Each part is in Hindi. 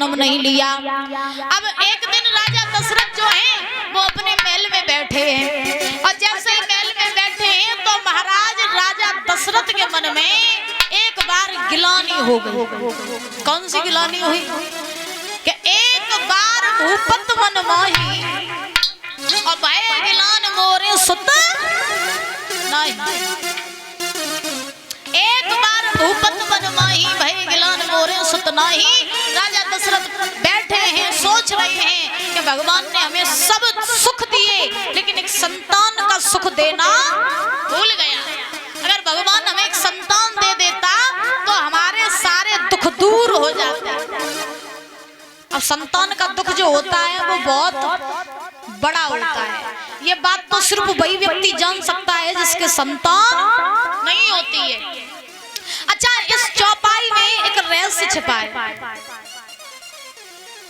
जन्म नहीं लिया। अब एक दिन राजा दशरथ जो हैं वो अपने महल में बैठे हैं और जैसे ही महल में बैठे हैं तो महाराज राजा दशरथ के मन में एक बार गिलानी हो गई। कौन सी गिलानी हुई कि एक बार भूपत मन माही और भय गिलान मोरे सुत नहीं। एक बार भूपत मन माही भय गिलान मोरे सुत नहीं। राजा दशरथ बैठे हैं सोच रहे हैं कि भगवान ने हमें सब सुख दिए लेकिन एक संतान का सुख देना भूल गया। अगर भगवान हमें एक संतान दे देता तो हमारे सारे दुख दूर हो जाते। अब संतान का दुख जो होता है वो बहुत बड़ा होता है। ये बात तो सिर्फ वही व्यक्ति जान सकता है जिसके संतान नहीं होती है। अच्छा, इस चौपाई में एक रहस्य छिपा है।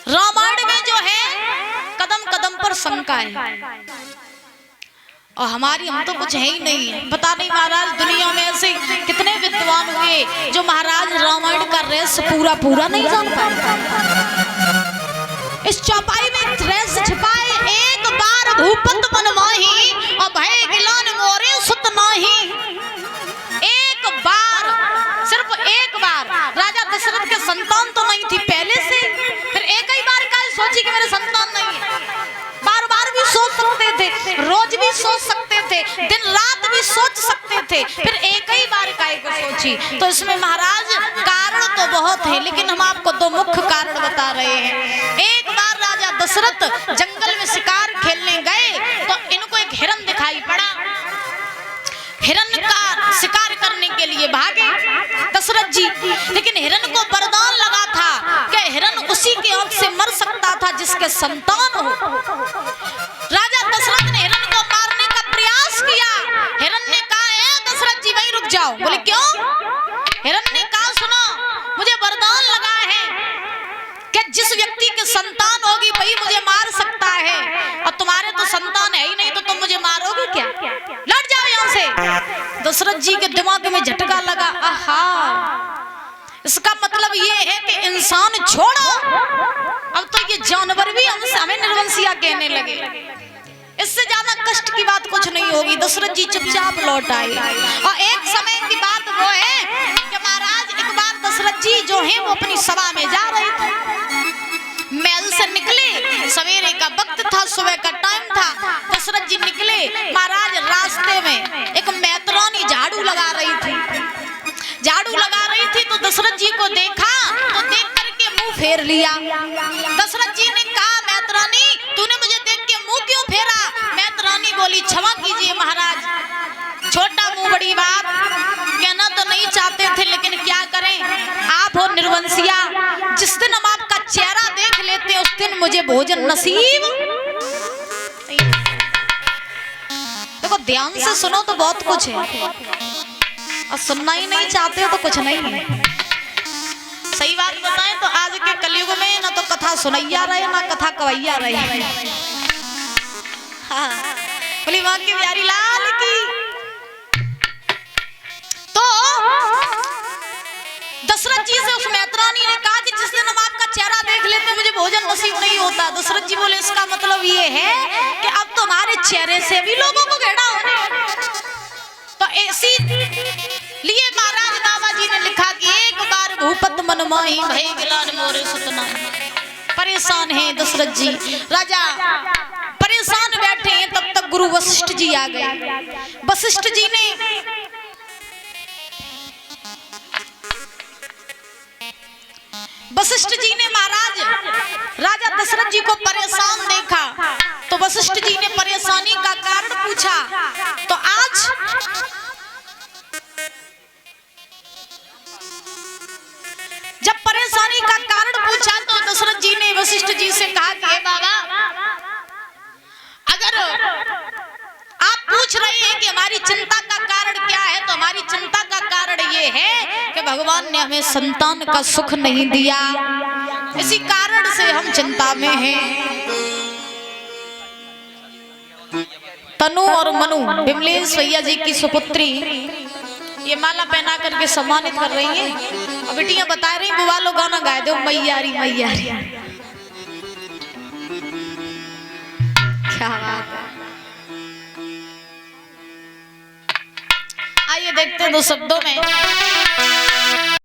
रामायण में जो है कदम कदम पर शंका है और हमारी हम तो कुछ है ही नहीं है। पता नहीं महाराज दुनिया में ऐसे कितने विद्वान हुए जो महाराज रामायण का रहस्य पूरा पूरा नहीं जान पाए। इस चौपाई में रहस्य छिपा है। एक बार भूपत मन माही और भय गिलान मोरे सुत नाही। एक बार, सिर्फ एक बार राजा दशरथ के संतान तो नहीं थी पहले से, फिर एक ही बार का सोची कि मेरे संतान नहीं है। बार बार भी सोच सकते थे, रोज भी सोच सकते थे, दिन रात भी सोच सकते थे, फिर एक ही बार का को सोची। तो इसमें महाराज कारण तो बहुत है लेकिन हम आपको दो मुख्य कारण बता रहे हैं। एक बार राजा दशरथ जंगल में शिकार खेलने गए तो इनको एक हिरन दिखाई पड़ा। हिरन का शिकार करने के लिए भागे दशरथ जी, लेकिन हिरन को वरदान लगा था कि हिरन उसी के आंख से मर सकता था जिसके संतान हो। राजा दशरथ ने हिरन को मारने का प्रयास किया। हिरन ने कहा दशरथ जी वहीं रुक जाओ। बोले क्यों? हिरन ने कहा सुनो, मुझे वरदान लगा है कि जिस व्यक्ति के संतान होगी वही मुझे मार सकता है और तुम्हारे तो संतान है ही नहीं तो तुम मुझे मारोगे क्या? लड़ जाओ यहाँ से। दशरथ जी के दिमाग में झटका लगा। आहा, इसका मतलब ये है कि इंसान छोड़ो, अब तो ये जानवर भी हमें निर्वंशिया कहने लगे। इससे ज्यादा कष्ट की बात कुछ नहीं होगी। दशरथ जी चुपचाप लौट आए और एक समय की बात वो है कि महाराज एक बार दशरथ जी जो हैं वो अपनी सभा में जा रहे थे। महल से निकले, सवेरे का वक्त था, सुबह का टाइम था। दशरथ जी निकले, महाराज रास्ते में एक मैतरानी झाड़ू लगा रही थी। झाड़ू लगा रही थी तो दशरथ जी को देखा तो देख करके मुंह फेर लिया। दशरथ जी ने कहा मैतरानी तूने मुझे देख के मुंह क्यों फेरा? मैतरानी बोली क्षमा कीजिए महाराज, छोटा मुंह बड़ी बात, कहना तो नहीं चाहते थे लेकिन क्या करें, आप हो निर्वंशिया। जिस दिन हम आपका चेहरा देख लेते उस दिन मुझे भोजन नसीब। देखो ध्यान से सुनो तो बहुत कुछ है और सुनना ही नहीं चाहते हो तो कुछ नहीं है। सही बात बताएं तो आज के कलयुग में ना तो कथा सुनैया रहे ना कथा कवैया रहे। हाँ, बोली मां की प्यारी लाल की। तो दशरथ जी से उस मैतरानी ने कहा कि जिस दिन हम आपका चेहरा देख लेते मुझे भोजन नसीब नहीं होता। दशरथ जी बोले इसका मतलब ये है कि अब तुम्हारे चेहरे से भी लोगों को घेरा होने। तो ऐसी लिए महाराज बाबा जी ने लिखा कि एक बार भूपत मन माही भय गिलान मोरे सुत नाही। परेशान हैं दशरथ जी, राजा परेशान बैठे हैं। तब तक गुरु वशिष्ठ जी आ गए। वशिष्ठ जी ने महाराज राजा दशरथ जी को परेशान देखा तो वशिष्ठ जी ने परेशानी का कारण पूछा। तो आज जब परेशानी का कारण पूछा तो दशरथ जी ने वशिष्ठ जी से कहा कि बाबा अगर आप पूछ रहे हैं कि हमारी चिंता का कारण क्या है तो हमारी चिंता का कारण ये है कि भगवान ने हमें संतान का सुख नहीं दिया, इसी कारण से हम चिंता में हैं। तनु और मनु विमलेश भैया जी की सुपुत्री ये माला पहना करके सम्मानित कर रही है। अब बिटियां बता रही बुआ लो गाना गाए दो मैयारी मैयारी। क्या बात है। आइए देखते हैं दो शब्दों में